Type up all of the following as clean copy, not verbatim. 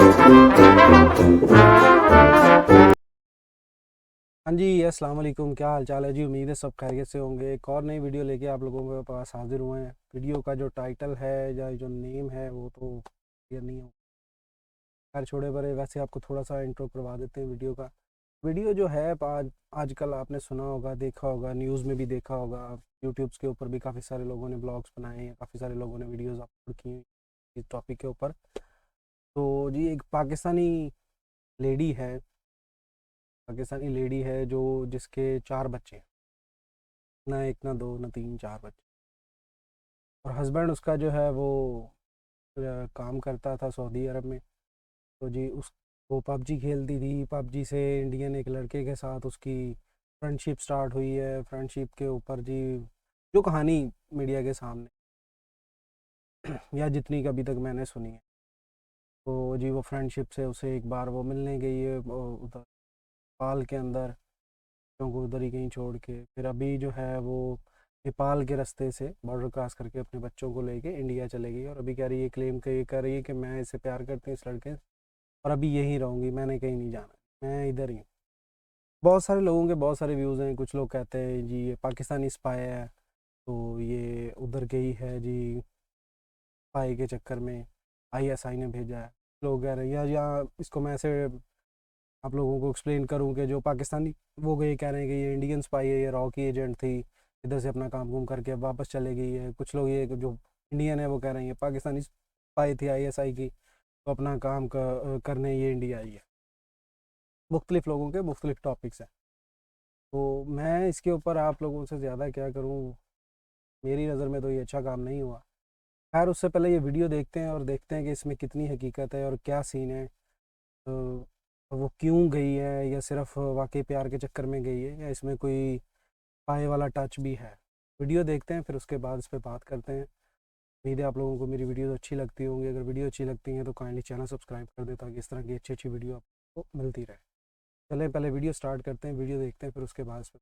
हाँ जी, अस्सलाम वालेकुम। क्या हाल चाल है जी? उम्मीद है सब खैरियत से होंगे। एक और नई वीडियो लेके आप लोगों के पास हाजिर हुए हैं। वीडियो का जो टाइटल है या जो नेम है वो तो क्लियर नहीं हो, खैर छोड़े परे। वैसे आपको थोड़ा सा इंट्रो करवा देते हैं वीडियो का। वीडियो जो है आजकल आपने सुना होगा, देखा होगा, न्यूज़ में भी देखा होगा, यूट्यूब्स के ऊपर भी काफ़ी सारे लोगों ने ब्लॉग्स बनाए हैं, काफ़ी सारे लोगों ने वीडियोज़ अपलोड की हैं इस टॉपिक के ऊपर। तो जी एक लेडी है पाकिस्तानी लेडी है जो जिसके 4 बच्चे हैं, ना एक ना दो ना तीन, 4 बच्चे। और हस्बैंड उसका जो है वो काम करता था सऊदी अरब में। तो जी उस वो पबजी खेलती थी। पबजी से इंडियन एक लड़के के साथ उसकी फ्रेंडशिप स्टार्ट हुई है। फ्रेंडशिप के ऊपर जी जो कहानी मीडिया के सामने या जितनी कभी तक मैंने सुनी है, तो जी वो फ्रेंडशिप से उसे एक बार वो मिलने गई है उधर नेपाल के अंदर, बच्चों को उधर ही कहीं छोड़ के। फिर अभी जो है वो नेपाल के रास्ते से बॉर्डर क्रॉस करके अपने बच्चों को लेके इंडिया चले गई। और अभी कह रही है, क्लेम कर ये कर रही है कि मैं इससे प्यार करती हूँ, इस लड़के से, और अभी यहीं रहूँगी, मैंने कहीं नहीं जाना, मैं इधर ही हूँ। बहुत सारे लोगों के बहुत सारे व्यूज़ हैं। कुछ लोग कहते हैं जी ये पाकिस्तानी स्पाई है, तो ये उधर गई है जी स्पाई के चक्कर में, आईएसआई ने भेजा है। लोग कह रहे हैं या इसको मैं ऐसे आप लोगों को एक्सप्लेन करूं कि जो पाकिस्तानी वो गए कह रहे हैं कि ये इंडियन स्पाई है, ये रॉ की एजेंट थी, इधर से अपना काम करके अब वापस चले गई है। कुछ लोग ये जो इंडियन है वो कह रहे हैं ये पाकिस्तानी स्पाई थी आईएसआई की, तो अपना करने ये इंडिया आई है। मुख्तलिफ लोगों के मुख्तलिफ टॉपिक्स हैं। तो मैं इसके ऊपर आप लोगों से ज़्यादा क्या करूँ, मेरी नज़र में तो ये अच्छा काम नहीं हुआ। खैर उससे पहले ये वीडियो देखते हैं और देखते हैं कि इसमें कितनी हकीकत है और क्या सीन है। तो वो क्यों गई है, या सिर्फ वाकई प्यार के चक्कर में गई है, या इसमें कोई पाए वाला टच भी है। वीडियो देखते हैं, फिर उसके बाद इस पे बात करते हैं। उम्मीद है आप लोगों को मेरी वीडियो अच्छी लगती होंगी। अगर वीडियो अच्छी लगती है तो काइंडली चैनल सब्सक्राइब कर दें ताकि इस तरह की अच्छी अच्छी वीडियो आपको मिलती रहे। चलें पहले वीडियो स्टार्ट करते हैं, वीडियो देखते हैं, फिर उसके बाद इस पे।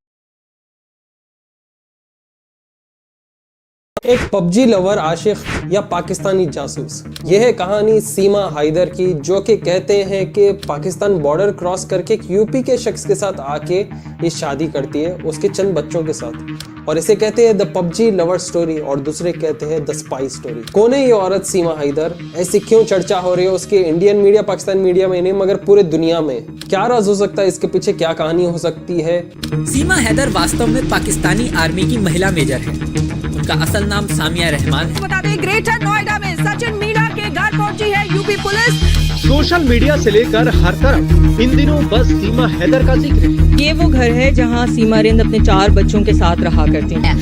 एक पबजी लवर आशिक या पाकिस्तानी जासूस, यह है कहानी सीमा हैदर की, जो कि कहते हैं कि पाकिस्तान बॉर्डर क्रॉस करके एक यूपी के शख्स के साथ आके ये शादी करती है उसके चंद बच्चों के साथ। और इसे कहते हैं द पबजी लवर स्टोरी, और दूसरे कहते हैं द स्पाई स्टोरी। कौन है ये औरत सीमा हैदर? ऐसी क्यों चर्चा हो रही है उसके इंडियन मीडिया, पाकिस्तान मीडिया में नहीं मगर पूरे दुनिया में? क्या राज हो सकता है इसके पीछे, क्या कहानी हो सकती है? सीमा हैदर वास्तव में पाकिस्तानी आर्मी की महिला मेजर है। उनका असल नाम सामिया रहमान है। बता दें, ग्रेटर नोएडा में सचिन मीणा के घर पहुंची है यूपी पुलिस। सोशल मीडिया से लेकर हर तरफ इन दिनों बस सीमा हैदर का जिक्र है। ये वो घर है जहां सीमा रिंद अपने 4 बच्चों के साथ रहा करती हैं।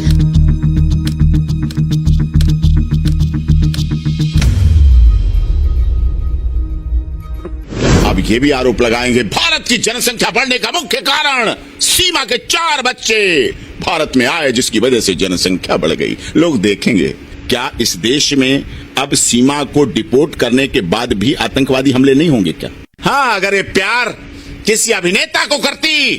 अब ये भी आरोप लगाएंगे भारत की जनसंख्या बढ़ने का मुख्य कारण सीमा के 4 बच्चे भारत में आए, जिसकी वजह से जनसंख्या बढ़ गई। लोग देखेंगे क्या इस देश में अब सीमा को डिपोर्ट करने के बाद भी आतंकवादी हमले नहीं होंगे क्या? हाँ, अगर ये प्यार किसी अभिनेता को करती,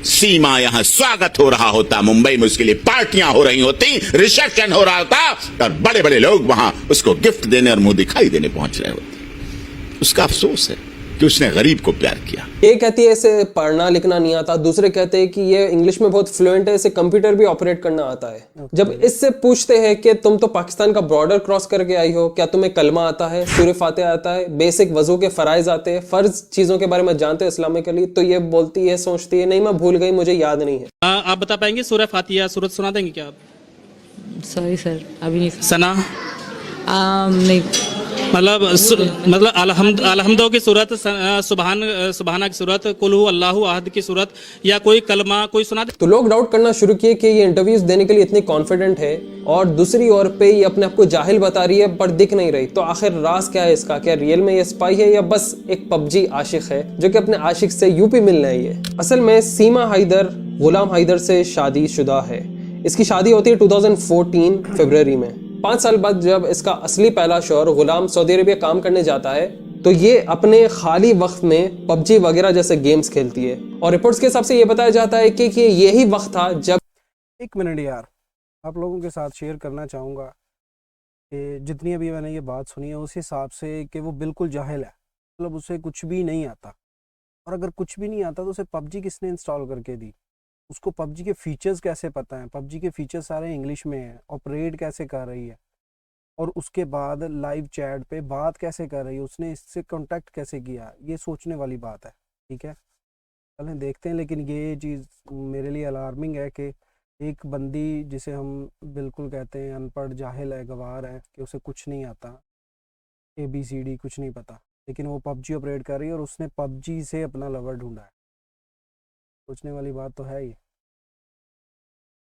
सीमा यहां स्वागत हो रहा होता, मुंबई में उसके लिए पार्टियां हो रही होती, रिसेप्शन हो रहा होता, और बड़े बड़े लोग वहां उसको गिफ्ट देने और मुंह दिखाई देने पहुंच रहे होते। उसका अफसोस है कि उसने गरीब को प्यार किया। एक कहती है इसे पढ़ना लिखना नहीं आता, दूसरे कहते हैं कि ये इंग्लिश में बहुत फ्लुएंट है, इसे कंप्यूटर भी ऑपरेट करना आता है। जब इससे पूछते हैं कि तुम तो पाकिस्तान का बॉर्डर क्रॉस करके आई हो, क्या तुम्हें कलमा आता है, सूरह फातिहा आता है, बेसिक वजू के फराइज आते हैं, फर्ज चीजों के बारे में जानते हैं इस्लामिकली? तो ये बोलती है, सोचती है नहीं मैं भूल गई, मुझे याद नहीं है। आप बता पाएंगे सूरह फातिहा सूरत सुना देंगे क्या आप? सॉरी सर, अभी नहीं। सना नहीं। मतलब अलहम्दो की सूरत, सुबहाना की सूरत, कुल हु अल्लाहु अहद की सूरत, या कोई कलमा कोई सुना दे। तो लोग डाउट करना शुरू किए कि ये इंटरव्यूज देने के लिए इतनी कॉन्फिडेंट है, और दूसरी ओर पे ये अपने आप को जाहिल बता रही है पर दिख नहीं रही। तो आखिर राज क्या है इसका? क्या रियल में ये स्पाई है या बस एक पबजी आशिक है जो कि अपने आशिक से यूपी मिलने आई है? असल में सीमा हैदर गुलाम हैदर से शादीशुदा है। इसकी शादी होती है 2014 फरवरी में। 5 साल बाद जब इसका असली पहला शौहर गुलाम सऊदी अरबिया काम करने जाता है, तो ये अपने खाली वक्त में पबजी वगैरह जैसे गेम्स खेलती है। और रिपोर्ट्स के हिसाब से ये बताया जाता है कि यही वक्त था जब। एक मिनट यार, आप लोगों के साथ शेयर करना चाहूँगा कि जितनी अभी मैंने ये बात सुनी है उस हिसाब से कि वो बिल्कुल जाहिल है, मतलब उसे कुछ भी नहीं आता। और अगर कुछ भी नहीं आता तो उसे पबजी किसने इंस्टॉल करके दी? उसको पबजी के फीचर्स कैसे पता हैं? पबजी के फीचर्स सारे इंग्लिश में हैं, ऑपरेट कैसे कर रही है, और उसके बाद लाइव चैट पे बात कैसे कर रही है, उसने इससे कांटेक्ट कैसे किया, ये सोचने वाली बात है। ठीक है, चलें देखते हैं। लेकिन ये चीज़ मेरे लिए अलार्मिंग है कि एक बंदी जिसे हम बिल्कुल कहते हैं अनपढ़, जाहिल है, गवार है, कि उसे कुछ नहीं आता, ABCD कुछ नहीं पता, लेकिन वो पबजी ऑपरेट कर रही है और उसने पबजी से अपना लवर ढूंढा है। सोचने वाली बात तो है ही।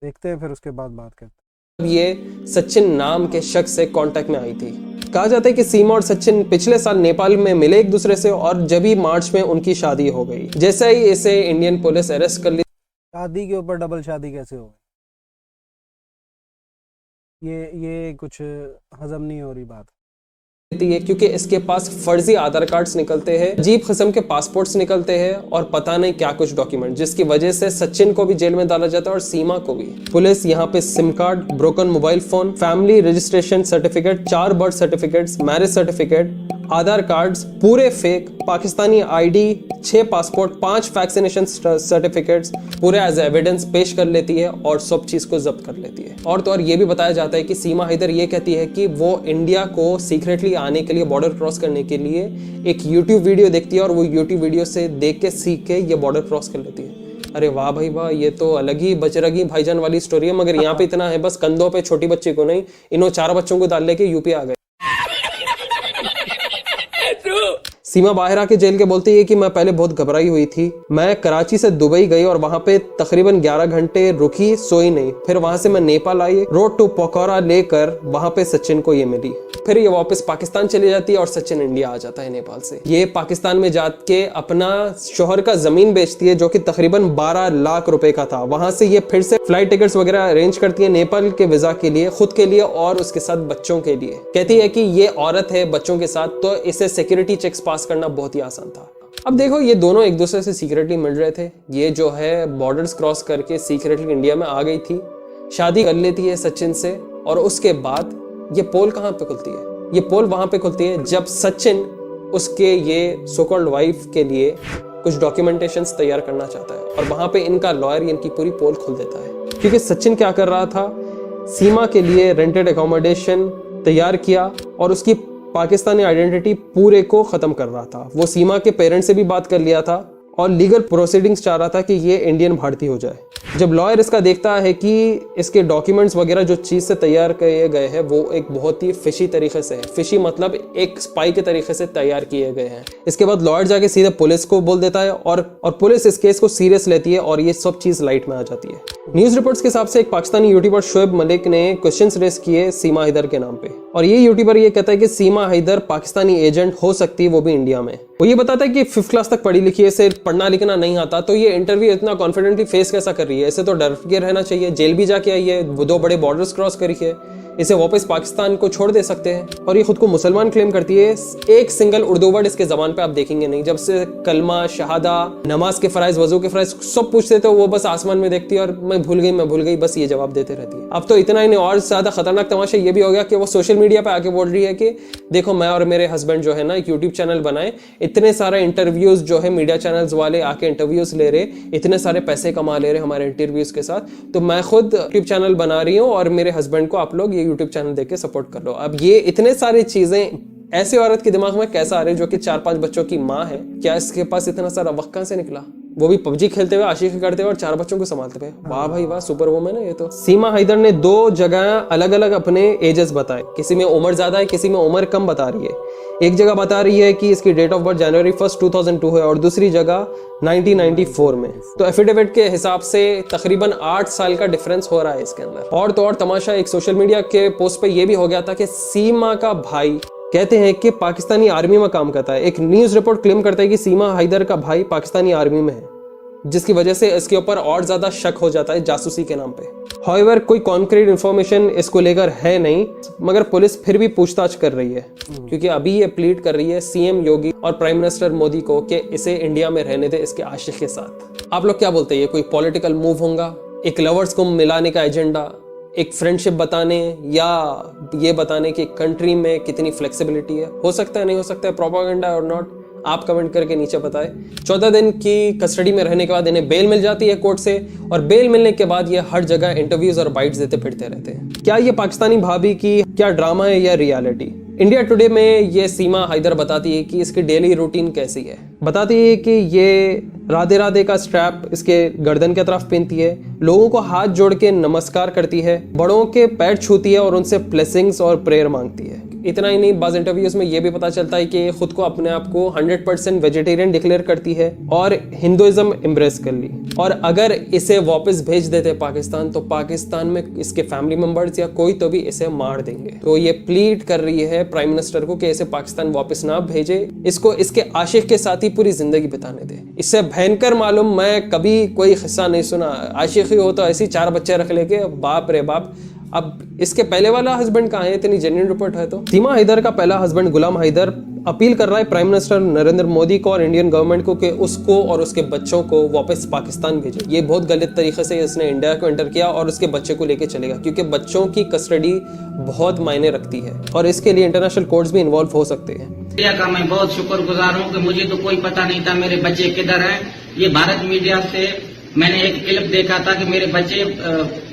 देखते हैं, फिर उसके बाद बात करते हैं। ये सचिन नाम के शख्स से कांटेक्ट में आई थी। कहा जाता है कि सीमा और सचिन पिछले साल नेपाल में मिले एक दूसरे से और जब ही मार्च में उनकी शादी हो गई। जैसे ही इसे इंडियन पुलिस अरेस्ट कर ली, शादी के ऊपर डबल शादी कैसे हो गई? ये कुछ हजम नहीं हो रही बात। है क्योंकि इसके पास फर्जी आधार कार्ड्स निकलते हैं, अजीब किस्म के पासपोर्ट्स निकलते हैं और पता नहीं क्या कुछ डॉक्यूमेंट, जिसकी वजह से सचिन को भी जेल में डाला जाता है और सीमा को भी। पुलिस यहाँ पे SIM card, broken mobile phone, family registration certificate, 4 birth certificates, marriage certificate, Aadhaar cards पूरे fake, Pakistani ID, 6 passport, 5 vaccination certificates पूरे एज एविडेंस पेश कर लेती है और सब चीज को जब्त कर लेती है। और तो और ये भी बताया जाता है कि सीमा हैदर ये कहती है कि वो इंडिया को सीक्रेटली आने के लिए, बॉर्डर क्रॉस करने के लिए एक YouTube वीडियो देखती है और वो YouTube वीडियो से देख के सीख के ये बॉर्डर क्रॉस कर लेती है। अरे वाह भाई वाह, ये तो अलग ही बजरंगी भाईजान वाली स्टोरी है। मगर यहाँ पे इतना है, बस कंधों पे छोटी बच्ची को नहीं, इन्हों 4 बच्चों को डाल लेके यूपी आ गए। सीमा बाहर आके जेल के बोलती है कि मैं पहले बहुत घबराई हुई थी। मैं कराची से दुबई गई और वहां पे तकरीबन 11 घंटे रुकी, सोई नहीं। फिर वहां से मैं नेपाल आई, रोड टू पोखरा लेकर वहां पे सचिन को ये मिली। फिर ये वापस पाकिस्तान चली जाती है और सचिन इंडिया आ जाता है नेपाल से। ये पाकिस्तान में जाके अपना शोहर का जमीन बेचती है जो कि तकरीबन 12 लाख रुपए का था। वहां से ये फिर से फ्लाइट टिकट्स वगैरह अरेंज करती है नेपाल के वीजा के लिए, खुद के लिए और उसके साथ बच्चों के लिए। कहती है कि ये औरत है बच्चों के साथ, तो इसे सिक्योरिटी चेक्स पास करना बहुत ही आसान था। अब देखो, ये दोनों एक दूसरे से सीक्रेटली मिल रहे थे। ये जो है बॉर्डर्स क्रॉस करके सीक्रेटली इंडिया में आ गई थी, शादी कर लेती है सचिन से, और उसके बाद ये पोल कहाँ पे खुलती है? ये पोल वहां पे खुलती है जब सचिन उसके ये सो कॉल्ड वाइफ के लिए कुछ डॉक्यूमेंटेशंस तैयार करना चाहता है और वहां पे इनका लॉयर इनकी पूरी पोल खोल देता है। क्योंकि सचिन क्या कर रहा था, सीमा के लिए रेंटेड एकोमोडेशन तैयार किया और उसकी पाकिस्तानी आइडेंटिटी पूरे को खत्म कर रहा था। वो सीमा के पेरेंट्स से भी बात कर लिया था और लीगल प्रोसीडिंग्स चाह रहा था कि ये इंडियन भारतीय हो जाए। जब लॉयर इसका देखता है कि इसके डॉक्यूमेंट्स वगैरह जो चीज़ से तैयार किए गए हैं वो एक बहुत ही फिशी तरीके से है, फिशी मतलब एक स्पाई के तरीके से तैयार किए गए हैं। इसके बाद लॉयर जाके सीधे पुलिस को बोल देता है और पुलिस इस केस को सीरियस लेती है और ये सब चीज़ लाइट में आ जाती है। न्यूज़ रिपोर्ट्स के हिसाब से एक पाकिस्तानी यूट्यूबर शोएब मलिक ने क्वेश्चंस रेस किए सीमा हैदर के नाम पे, और ये यूट्यूबर ये कहता है कि सीमा हैदर पाकिस्तानी एजेंट हो सकती है, वो भी इंडिया में। वो ये बताता है कि 5th क्लास तक पढ़ी लिखी है, इसे पढ़ना लिखना नहीं आता, तो ये इंटरव्यू इतना कॉन्फिडेंटली फेस कैसा कर रही है? इसे तो डर के रहना चाहिए, जेल भी जाके आई है, 2 बड़े बॉर्डर्स क्रॉस करी है, इसे वापस पाकिस्तान को छोड़ दे सकते हैं। और ये खुद को मुसलमान क्लेम करती है। एक सिंगल उर्दू वर्ड इसके जबान पे आप देखेंगे नहीं। जब से कलमा, शहादा, नमाज के फराइज, वजू के फराइज सब पूछते थे, वो बस आसमान में देखती है और मैं भूल गई, बस ये जवाब देते रहती है। अब तो इतना ही नहीं, और ज्यादा खतरनाक तमाशा ये भी हो गया कि वो सोशल मीडिया पे आके बोल रही है कि देखो मैं और मेरे हस्बैंड जो है ना एक यूट्यूब चैनल बनाए, इतने सारे इंटरव्यूज जो है मीडिया चैनल्स वाले आके इंटरव्यूज ले रहे, इतने सारे पैसे कमा ले रहे हमारे इंटरव्यूज के साथ, तो मैं खुद यूट्यूब चैनल बना रही हूँ और मेरे हस्बैंड को आप लोग ये यूट्यूब चैनल देख के सपोर्ट कर लो। अब ये इतने सारी चीजें ऐसे औरत के दिमाग में कैसा आ रही है जो कि 4-5 बच्चों की माँ है? क्या इसके पास इतना सारा वक्त कहां से निकला? वो भी पबजी खेलते हुए, आशिकी करते हुए और 4 बच्चों को संभालते हुए। वाह भाई वाह, सुपर वुमन है ये तो। सीमा हैदर ने 2 जगह अलग अलग अपने एजेस बताए, किसी में उम्र ज्यादा है, किसी में उम्र कम बता रही है। एक जगह बता रही है कि इसकी डेट ऑफ बर्थ जनवरी 1, 2002 है और दूसरी जगह 1994 में। तो एफिडेविट के हिसाब से तकरीबन 8 साल का डिफरेंस हो रहा है इसके अंदर। और तो और तमाशा एक सोशल मीडिया के पोस्ट पे ये भी हो गया था कि सीमा का भाई कहते हैं कि पाकिस्तानी आर्मी में काम करता है। एक न्यूज़ रिपोर्ट क्लेम करता है कि सीमा हैदर का भाई पाकिस्तानी आर्मी में है, जिसकी वजह से इसके ऊपर और ज्यादा शक हो जाता है जासूसी के नाम पे। हाउएवर कोई कॉन्क्रीट इंफॉर्मेशन इसको लेकर है नहीं, मगर पुलिस फिर भी पूछताछ कर रही है क्योंकि अभी ये प्लीड कर रही है सीएम योगी और प्राइम मिनिस्टर मोदी को कि इसे इंडिया में रहने दे इसके आशिक के साथ। आप लोग क्या बोलते हैं, ये कोई पॉलिटिकल मूव होगा, एक लवर्स को मिलाने का एजेंडा, एक फ्रेंडशिप बताने, या ये बताने कि कंट्री में कितनी फ्लेक्सिबिलिटी है? हो सकता है, नहीं हो सकता है, प्रोपेगेंडा और नॉट? आप कमेंट करके नीचे बताएं। 14 दिन की कस्टडी में रहने के बाद इन्हें बेल मिल जाती है कोर्ट से, और बेल मिलने के बाद ये हर जगह इंटरव्यूज और बाइट्स देते फिरते रहते हैं। क्या ये पाकिस्तानी भाभी की क्या ड्रामा है या रियलिटी? इंडिया टुडे में ये सीमा हैदर बताती है कि इसकी डेली रूटीन कैसी है। बताती है कि ये राधे राधे का स्ट्रैप इसके गर्दन के तरफ पहनती है, लोगों को हाथ जोड़ के नमस्कार करती है, बड़ों के पैर छूती है और उनसे ब्लेसिंग्स और प्रेयर मांगती है। इतना ही नहीं, बाज़ इंटरव्यूज में ये भी पता चलता है कि ये खुद को अपने आप को 100% वेजिटेरियन डिक्लेयर करती है और हिंदुइज्म एम्ब्रेस कर ली। और अगर इसे वापस भेज देते पाकिस्तान, तो पाकिस्तान में इसके फैमिली मेंबर्स या कोई तो भी इसे मार देंगे। तो ये प्लीड कर रही है प्राइम मिनिस्टर को कि इसे पाकिस्तान वापस ना भेजे, इसको इसके आशिक के साथ ही पूरी जिंदगी बिताने दे। इससे भयंकर मालूम मैं कभी कोई किस्सा नहीं सुना। आशिक ही हो तो ऐसी 4 बच्चे रख लेके, बाप रे बाप। अब इसके पहले वाला हस्बैंड कहाँ है? इतनी जेन्युइन रिपोर्ट है तो। सीमा हैदर का पहला हस्बैंड गुलाम हैदर अपील कर रहा है प्राइम मिनिस्टर नरेंद्र मोदी को और इंडियन गवर्नमेंट को कि उसको और उसके बच्चों को वापस पाकिस्तान भेजे। ये बहुत गलत तरीके से इसने इंडिया को एंटर किया और उसके बच्चे को लेके चलेगा, क्योंकि बच्चों की कस्टडी बहुत मायने रखती है और इसके लिए इंटरनेशनल कोर्ट्स भी इन्वॉल्व हो सकते हैं। मीडिया का मैं बहुत शुक्रगुजार हूँ कि मुझे तो कोई पता नहीं था मेरे बच्चे किधर हैं। ये भारत मीडिया से मैंने एक क्लिप देखा था कि मेरे बच्चे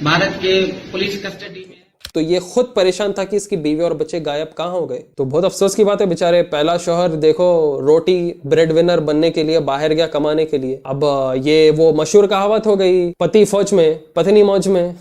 भारत के पुलिस कस्टडी में। तो ये खुद परेशान था कि इसकी बीवी और बच्चे गायब कहाँ हो गए। तो बहुत अफसोस की बात है, बेचारे पहला शौहर देखो रोटी ब्रेड विनर बनने के लिए बाहर गया कमाने के लिए। अब ये वो मशहूर कहावत हो गई, पति फौज में पत्नी मौज में।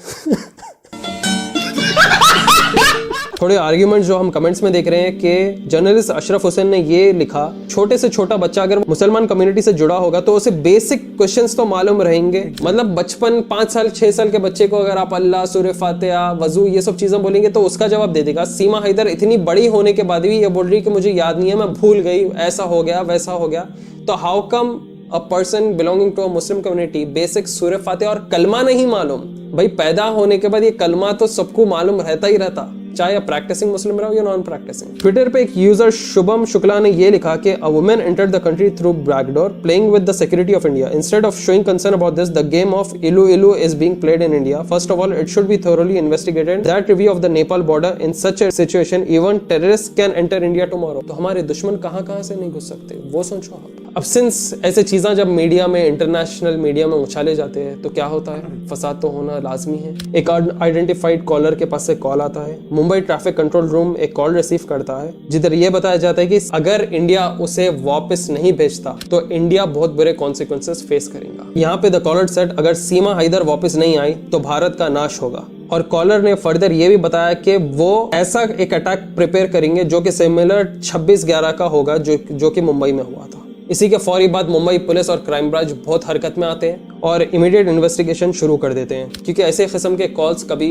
थोड़े आर्ग्यूमेंट्स जो हम कमेंट्स में देख रहे हैं कि जर्नलिस्ट अशरफ हुसैन ने ये लिखा, छोटे से छोटा बच्चा अगर मुसलमान कम्युनिटी से जुड़ा होगा तो उसे बेसिक क्वेश्चंस तो मालूम रहेंगे। मतलब बचपन 5 साल 6 साल के बच्चे को अगर आप अल्लाह, सूरह फातिहा, वजू ये सब चीजें बोलेंगे तो उसका जवाब दे देगा। सीमा हैदर इतनी बड़ी होने के बाद भी ये बोल रही कि मुझे याद नहीं है, मैं भूल गई, ऐसा हो गया वैसा हो गया। तो how come a person belonging to a Muslim community basic Surah Fatiha और कलमा नहीं मालूम? भाई पैदा होने के बाद ये कलमा तो सबको मालूम रहता ही रहता, चाहे आप प्रैक्टिसिंग मुस्लिम रहो या नॉन प्रैक्टिसिंग। ट्विटर पे एक यूजर शुभम शुक्ला ने ये लिखा कि a woman entered the country through backdoor playing with the security of India. Instead of showing concern about this, the game of इलू इलू is being played in India. First of all, it should be thoroughly investigated that review of the Nepal border in such a situation even terrorist can enter India tomorrow. तो हमारे दुश्मन कहां से नहीं घुस सकते, वो सोचो आप। अब सिंस ऐसे चीज़ें जब मीडिया में, इंटरनेशनल मीडिया में उछाले जाते हैं तो क्या होता है, फसाद तो होना लाजमी है। एक आइडेंटिफाइड कॉलर के पास से कॉल आता है, मुंबई ट्रैफिक कंट्रोल रूम एक कॉल रिसीव करता है जिधर ये बताया जाता है कि अगर इंडिया उसे वापस नहीं भेजता तो इंडिया बहुत बुरे कॉन्सिक्वेंसेस फेस करेगा। यहाँ पे द कॉलर सेड अगर सीमा हैदर वापस नहीं आई तो भारत का नाश होगा। और कॉलर ने फर्दर ये भी बताया कि वो ऐसा एक अटैक प्रिपेयर करेंगे जो कि सिमिलर 26/11 का होगा जो कि मुंबई में हुआ था। इसी के फौरी बाद मुंबई पुलिस और क्राइम ब्रांच बहुत हरकत में आते हैं और इमीडिएट इन्वेस्टिगेशन शुरू कर देते हैं, क्योंकि ऐसे किस्म के कॉल्स कभी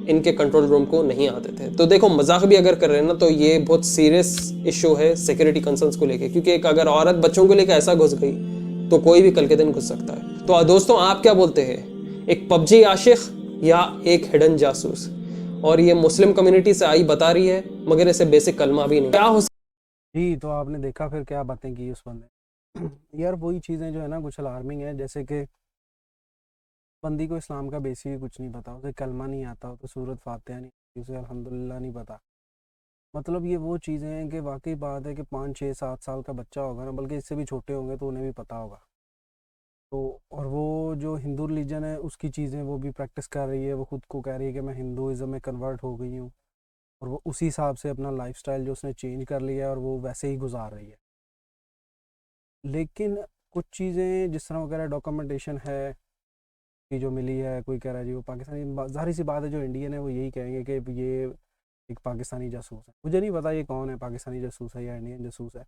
इनके कंट्रोल रूम को नहीं आते थे। तो देखो, मजाक भी अगर कर रहे हैं ना तो ये बहुत सीरियस इशू है सिक्योरिटी कंसर्न्स को लेके, क्योंकि एक अगर औरत बच्चों को लेकर ऐसा घुस गई तो कोई भी कल के दिन घुस सकता है। तो दोस्तों, आप क्या बोलते हैं, एक पबजी आशिक या एक हिडन जासूस? और ये मुस्लिम कम्युनिटी से आई बता रही है मगर इसे बेसिक कलमा भी नहीं। क्या हो जी, तो आपने देखा फिर क्या बातें की उस बंदे। यार वही चीज़ें जो है ना कुछ अलार्मिंग है, जैसे कि बंदी को इस्लाम का बेसिक कुछ नहीं पता, उसे कलमा नहीं आता, उसे सूरत फातिहा नहीं, उसे अल्हम्दुलिल्लाह नहीं पता। मतलब ये वो चीज़ें हैं कि वाकई बात है कि 5, 6, 7 साल का बच्चा होगा ना, बल्कि इससे भी छोटे होंगे तो उन्हें भी पता होगा। तो और वो जो हिंदू रिलीजन है उसकी चीज़ें वो भी प्रैक्टिस कर रही है, वो खुद को कह रही है कि मैं हिंदुज़म में कन्वर्ट हो गई हूँ, और वो उसी हिसाब से अपना लाइफस्टाइल जो उसने चेंज कर लिया है और वो वैसे ही गुजार रही है। लेकिन कुछ चीज़ें जिस तरह वगैरह डॉक्यूमेंटेशन है कि जो मिली है, कोई कह रहा है जी वो पाकिस्तानी, जाहिर सी बात है जो इंडियन है वो यही कहेंगे कि ये एक पाकिस्तानी जासूस है। मुझे नहीं पता ये कौन है, पाकिस्तानी जासूस है या इंडियन जासूस है,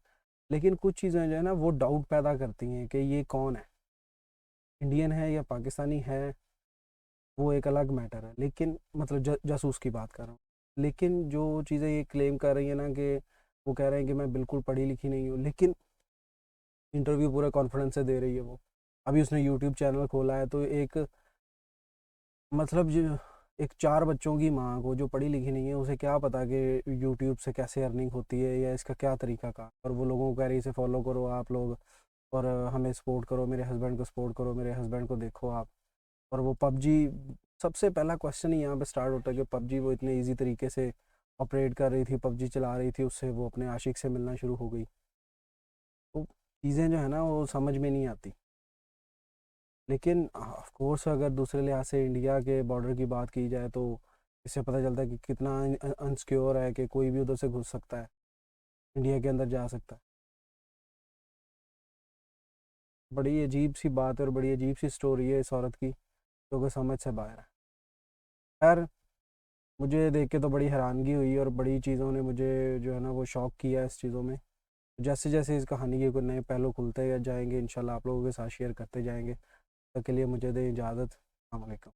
लेकिन कुछ चीज़ें जो है ना वो डाउट पैदा करती हैं कि ये कौन है, इंडियन है या पाकिस्तानी है, वो एक अलग मैटर है। लेकिन मतलब जासूस की बात कर रहा हूँ। लेकिन जो चीज़ें ये क्लेम कर रही है ना कि वो कह रहे हैं कि मैं बिल्कुल पढ़ी लिखी नहीं हूँ, लेकिन इंटरव्यू पूरा कॉन्फिडेंस से दे रही है वो। अभी उसने यूट्यूब चैनल खोला है, तो एक मतलब जो एक 4 बच्चों की माँ को जो पढ़ी लिखी नहीं है उसे क्या पता कि यूट्यूब से कैसे अर्निंग होती है या इसका क्या तरीका का, और वो लोगों को कह रही है इसे फॉलो करो आप लोग और हमें सपोर्ट करो, मेरे हस्बैंड को सपोर्ट करो, मेरे हस्बैंड को देखो आप। और वो पबजी, सबसे पहला क्वेश्चन ही यहाँ पे स्टार्ट होता है कि पबजी वो इतने इजी तरीके से ऑपरेट कर रही थी, पबजी चला रही थी, उससे वो अपने आशिक से मिलना शुरू हो गई। तो चीज़ें जो है ना वो समझ में नहीं आती। लेकिन ऑफ कोर्स अगर दूसरे लिहाज से इंडिया के बॉर्डर की बात की जाए तो इससे पता चलता है कि कितना अनसिक्योर है, कि कोई भी उधर से घुस सकता है, इंडिया के अंदर जा सकता है। बड़ी अजीब सी बात है और बड़ी अजीब सी स्टोरी है इस औरत की, जो कि समझ से बाहर है। खैर, मुझे देख के तो बड़ी हैरानगी हुई और बड़ी चीज़ों ने मुझे जो है ना वो शॉक किया इस चीज़ों में। जैसे जैसे इस कहानी के कोई नए पहलू खुलते जाएंगे इंशाल्लाह आप लोगों के साथ शेयर करते जाएंगे। तब तक के लिए मुझे दें इजाज़त। अस्सलाम वालेकुम।